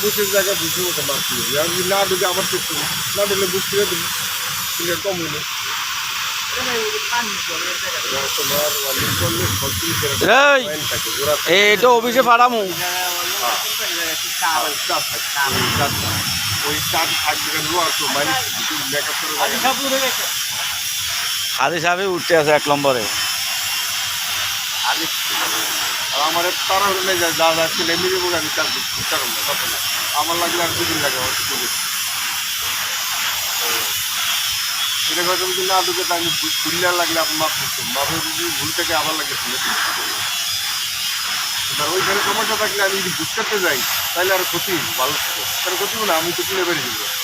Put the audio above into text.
বুসের জায়গায় বুসের মতো মাছ দিবি আর যদি না ঢুকে আবার চেক করবি না ঢুকলে বুস করে দিবি ক্লিয়ার কম হইলে তোমার ওয়ালিং করলে সবচেয়ে এই এইটা অফিসে পাঠামু ওই চার থাকবে তো মাইনাস মেকআপ করে হাদি সাহেব উঠতে আছে 1 নম্বরে। আগে আর আমার তারা হলে যা যা যাচ্ছে এমনি দেবো আমি চার করবো না কথা না আমার লাগলে আর 2 দিন লাগে হয়তো এটা হয়তো যদি না ঢুকে তা আমি ভুললে লাগলে আপনার মাপ করতাম মাপে যদি ভুল থেকে আবার লাগে এবার ওইখানে সমস্যা থাকলে আমি যদি বুঝ করতে যাই তাহলে আর ক্ষতি ভালো থাকে তার ক্ষতি না আমি তো তুলে বেরিয়ে দেবো